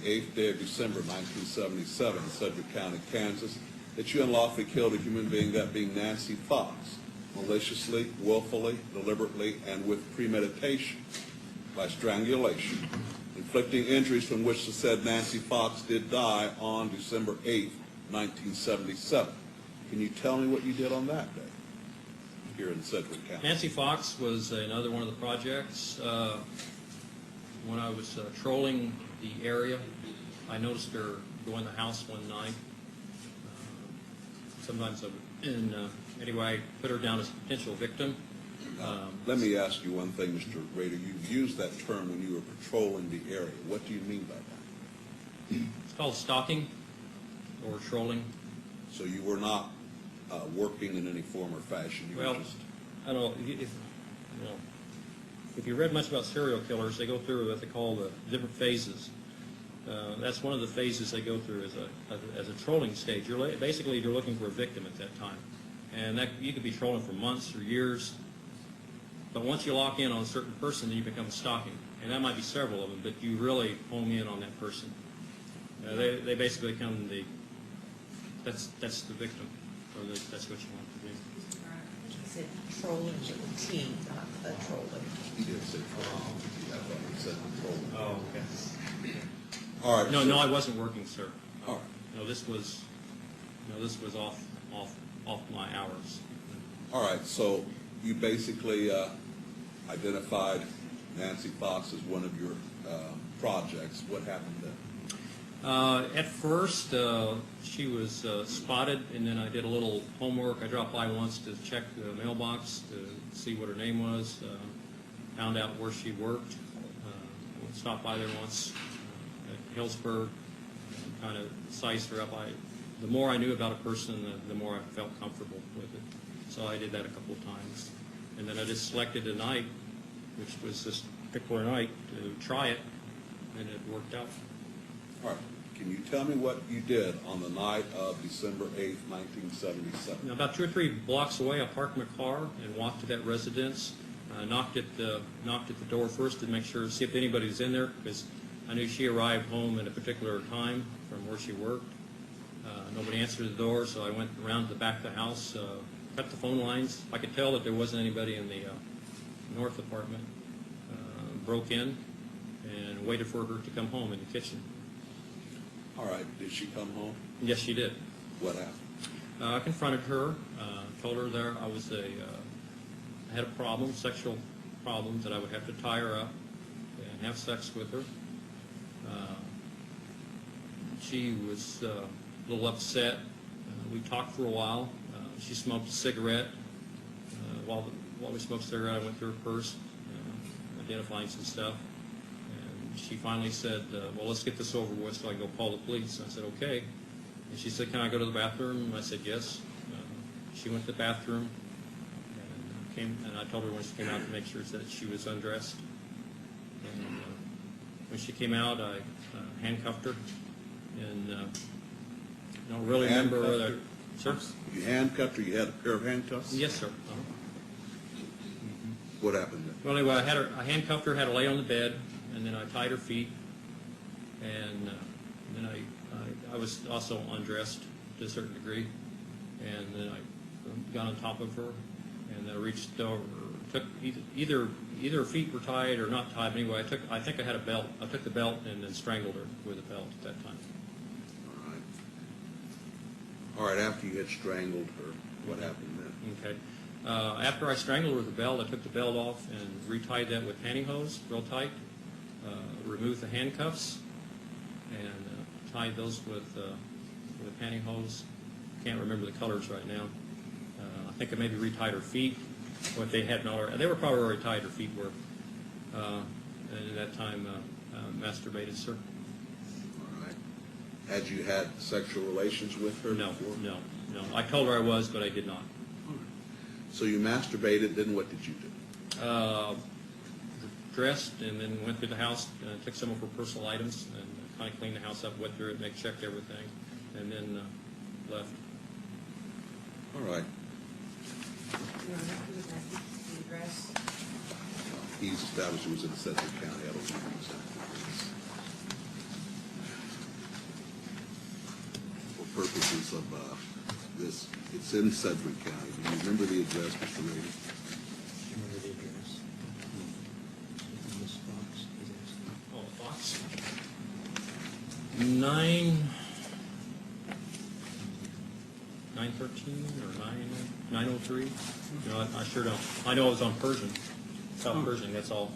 8th day of December 1977 in Sedgwick County, Kansas, that you unlawfully killed a human being, that being Nancy Fox, maliciously, willfully, deliberately, and with premeditation, by strangulation, inflicting injuries from which the said Nancy Fox did die on December 8th, 1977. Can you tell me what you did on that day here in Sedgwick County? Nancy Fox was another one of the projects. When I was trolling the area, I noticed her go in the house one night. Sometimes, anyway, I put her down as a potential victim. Let me ask you one thing, Mr. Rader. You've used that term when you were patrolling the area. What do you mean by that? It's called stalking or trolling. So you were not working in any form or fashion. You Well, were just... I don't know if you read much about serial killers, they go through what they call the different phases. That's one of the phases they go through as a trolling stage. Basically, you're looking for a victim at that time, and that you could be trolling for months or years. But once you lock in on a certain person, then you become stalking, and that might be several of them. But you really home in on that person. They basically become that's the victim, or that's what you want to do. He said trolling with a T, not a trolling. He did say trolling. I thought he said trolling. Oh, okay. All right. No, I wasn't working, sir. All right. No, this was off my hours. All right. So you basically identified Nancy Fox as one of your projects. What happened then? At first, she was spotted, and then I did a little homework. I dropped by once to check the mailbox to see what her name was, found out where she worked, stopped by there once at Hillsburg, kind of sized her up. The more I knew about a person, the more I felt comfortable with it. So I did that a couple of times. And then I just selected a night, which was this particular night, to try it, and it worked out. All right. Can you tell me what you did on the night of December 8th, 1977? Now, about 2 or 3 blocks away, I parked my car and walked to that residence. Knocked at the door first to make sure, see if anybody was in there, because I knew she arrived home at a particular time from where she worked. Nobody answered the door, so I went around to the back of the house, cut the phone lines. I could tell that there wasn't anybody in the north apartment. Broke in and waited for her to come home in the kitchen. All right. Did she come home? Yes, she did. What happened? I confronted her, told her there I had a problem, sexual problems, that I would have to tie her up and have sex with her. She was a little upset. We talked for a while. She smoked a cigarette. While we smoked a cigarette, I went through her purse, identifying some stuff. And she finally said, well, let's get this over with so I can go call the police. And I said, okay. And she said, can I go to the bathroom? And I said, yes. She went to the bathroom. And I told her when she came out to make sure that she was undressed. And when she came out, I handcuffed her. And I don't really remember whether... Sir? You handcuffed her? You had a pair of handcuffs? Yes, sir. What happened then? Well, anyway, I handcuffed her, had her lay on the bed, and then I tied her feet. And then I was also undressed to a certain degree. And then I got on top of her. And then I reached over, took either her feet were tied or not tied. Anyway, I think I had a belt. I took the belt and then strangled her with a belt at that time. All right. After you had strangled her, what happened then? Okay. After I strangled her with the belt, I took the belt off and retied that with pantyhose, real tight. Removed the handcuffs and tied those with pantyhose. Can't remember the colors right now. I think I maybe retied her feet. What they hadn't already, they were probably already tied. Her feet were, and at that time, masturbated, sir. All right. Had you had sexual relations with her before? No. I told her I was, but I did not. All right. So you masturbated. Then what did you do? Dressed and then went through the house, took some of her personal items, and kind of cleaned the house up, went through it, checked everything, and then left. All right. He's established he was in Sedgwick County. I don't know exactly. purposes of this, it's in Sedgwick County. Do you remember the address, Mr. Rady? Remember the address? This box is asking. Oh, Fox? 913 or 903? No, I sure don't. I know it was on Persian, South Persian, that's all.